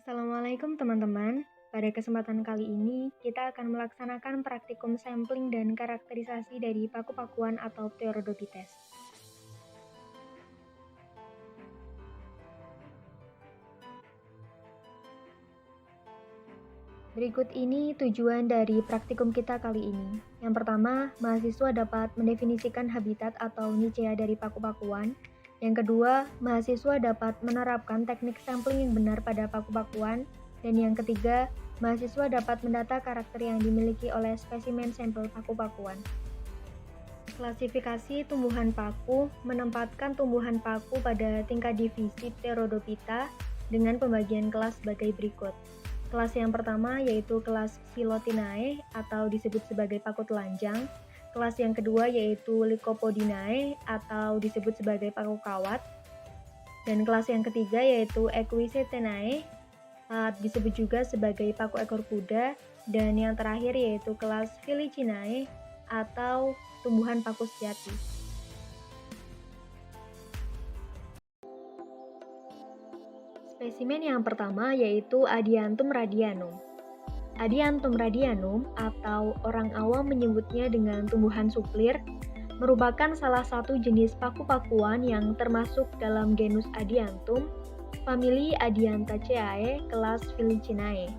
Assalamualaikum teman-teman. Pada kesempatan kali ini, kita akan melaksanakan praktikum sampling dan karakterisasi dari paku-pakuan atau Pterodopites. Berikut ini tujuan dari praktikum kita kali ini. Yang pertama, mahasiswa dapat mendefinisikan habitat atau nichea dari paku-pakuan. Yang kedua, mahasiswa dapat menerapkan teknik sampling yang benar pada paku-pakuan. Dan yang ketiga, mahasiswa dapat mendata karakter yang dimiliki oleh spesimen sampel paku-pakuan. Klasifikasi tumbuhan paku menempatkan tumbuhan paku pada tingkat divisi Pterodopita dengan pembagian kelas sebagai berikut. Kelas yang pertama yaitu kelas Philotinae atau disebut sebagai paku telanjang. Kelas yang kedua yaitu Lycopodinae atau disebut sebagai paku kawat. Dan kelas yang ketiga yaitu Equisetenae, disebut juga sebagai paku ekor kuda. Dan yang terakhir yaitu kelas Felicinae atau tumbuhan paku sejati. Spesimen yang pertama yaitu Adiantum radianum. Adiantum radianum atau orang awam menyebutnya dengan tumbuhan suplir merupakan salah satu jenis paku-pakuan yang termasuk dalam genus Adiantum, famili Adiantaceae, kelas Felicinae.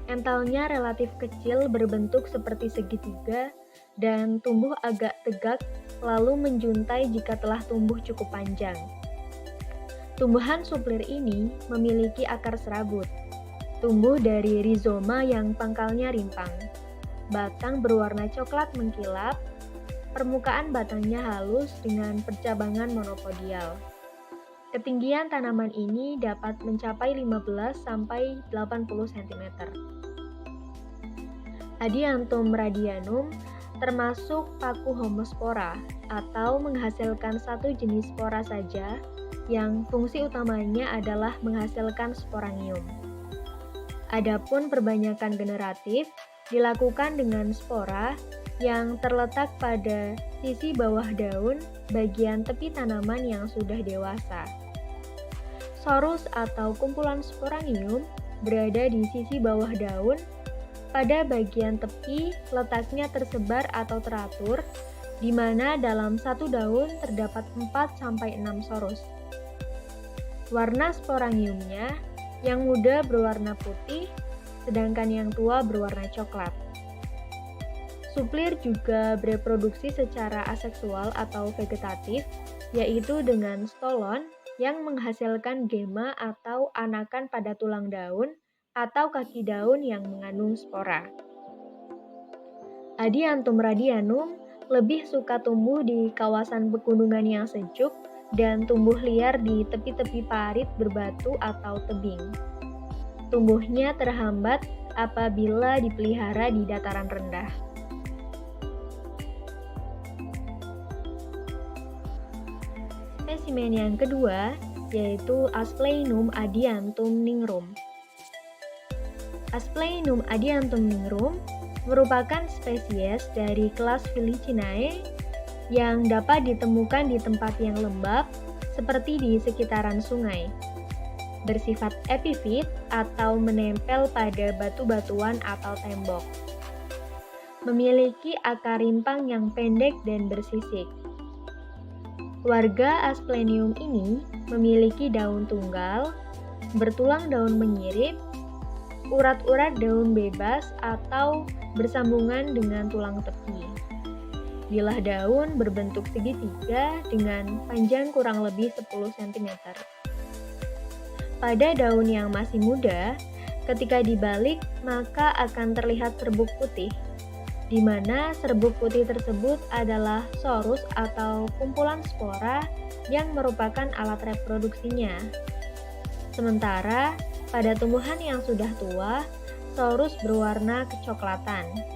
Entalnya relatif kecil berbentuk seperti segitiga dan tumbuh agak tegak lalu menjuntai jika telah tumbuh cukup panjang. Tumbuhan suplir ini memiliki akar serabut, tumbuh dari rizoma yang pangkalnya rimpang. Batang berwarna coklat mengkilap, permukaan batangnya halus dengan percabangan monopodial. Ketinggian tanaman ini dapat mencapai 15-80 cm. Adiantum radianum termasuk paku homospora atau menghasilkan satu jenis spora saja yang fungsi utamanya adalah menghasilkan sporangium. Adapun perbanyakan generatif dilakukan dengan spora yang terletak pada sisi bawah daun bagian tepi tanaman yang sudah dewasa. Sorus atau kumpulan sporangium berada di sisi bawah daun pada bagian tepi letaknya tersebar atau teratur, di mana dalam satu daun terdapat 4-6 sorus. Warna sporangiumnya yang muda berwarna putih, sedangkan yang tua berwarna coklat. Suplir juga bereproduksi secara aseksual atau vegetatif, yaitu dengan stolon yang menghasilkan gema atau anakan pada tulang daun atau kaki daun yang mengandung spora. Adiantum radianum lebih suka tumbuh di kawasan pegunungan yang sejuk dan tumbuh liar di tepi-tepi parit berbatu atau tebing. Tumbuhnya terhambat apabila dipelihara di dataran rendah. Spesimen yang kedua yaitu Aspleinum adiantum ningrum. Aspleinum adiantum ningrum merupakan spesies dari kelas Felicinae yang dapat ditemukan di tempat yang lembab seperti di sekitaran sungai. Bersifat epifit atau menempel pada batu-batuan atau tembok. Memiliki akar rimpang yang pendek dan bersisik. Warga Asplenium ini memiliki daun tunggal, bertulang daun menyirip, urat-urat daun bebas atau bersambungan dengan tulang tepi. Bilah daun berbentuk segitiga dengan panjang kurang lebih 10 cm. Pada daun yang masih muda, ketika dibalik maka akan terlihat serbuk putih, di mana serbuk putih tersebut adalah sorus atau kumpulan spora yang merupakan alat reproduksinya. Sementara pada tumbuhan yang sudah tua, sorus berwarna kecoklatan.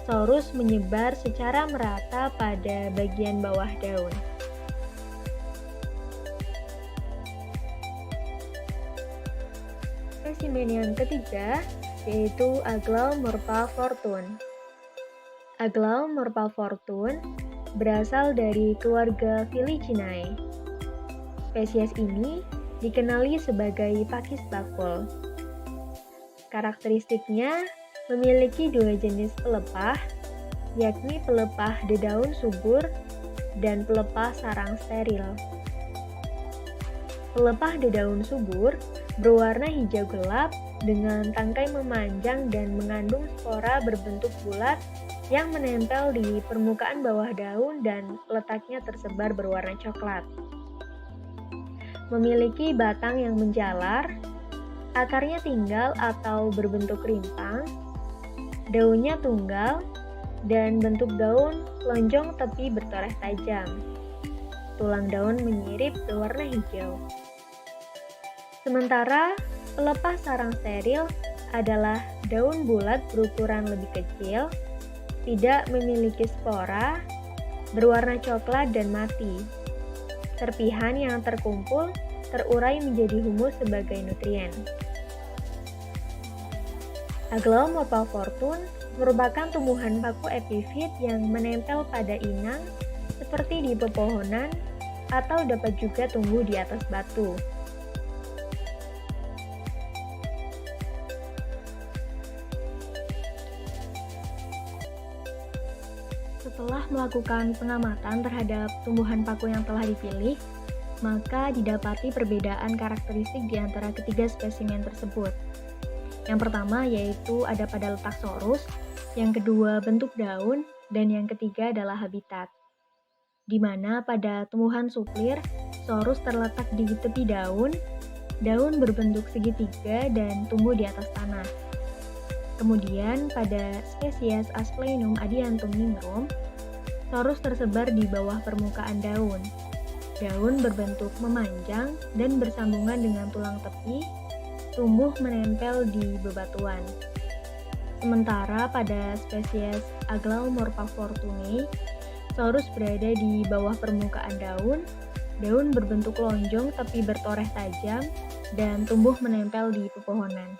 Sorus menyebar secara merata pada bagian bawah daun. Spesimen yang ketiga yaitu Aglaomorpha fortune. Aglaomorpha fortune berasal dari keluarga Felicinae. Spesies ini dikenali sebagai pakis bakul. Karakteristiknya memiliki dua jenis pelepah, yakni pelepah dedaun subur dan pelepah sarang steril. Pelepah dedaun subur berwarna hijau gelap dengan tangkai memanjang dan mengandung spora berbentuk bulat yang menempel di permukaan bawah daun dan letaknya tersebar berwarna coklat. Memiliki batang yang menjalar, akarnya tinggal atau berbentuk rimpang, daunnya tunggal, dan bentuk daun lonjong tepi bertoreh tajam. Tulang daun menyirip berwarna hijau. Sementara pelepah sarang steril adalah daun bulat berukuran lebih kecil, tidak memiliki spora, berwarna coklat dan mati. Serpihan yang terkumpul terurai menjadi humus sebagai nutrien. Aglaomorpha fortune merupakan tumbuhan paku epifit yang menempel pada inang seperti di pepohonan atau dapat juga tumbuh di atas batu. Setelah melakukan pengamatan terhadap tumbuhan paku yang telah dipilih, maka didapati perbedaan karakteristik di antara ketiga spesimen tersebut. Yang pertama yaitu ada pada letak sorus, yang kedua bentuk daun, dan yang ketiga adalah habitat. Di mana pada tumbuhan suplir, sorus terletak di tepi daun, daun berbentuk segitiga dan tumbuh di atas tanah. Kemudian pada spesies Asplenium adiantum nigrum, sorus tersebar di bawah permukaan daun. Daun berbentuk memanjang dan bersambungan dengan tulang tepi, tumbuh menempel di bebatuan. Sementara pada spesies Aglaomorpha fortunei, sorus berada di bawah permukaan daun, daun berbentuk lonjong tapi bertoreh tajam, dan tumbuh menempel di pepohonan.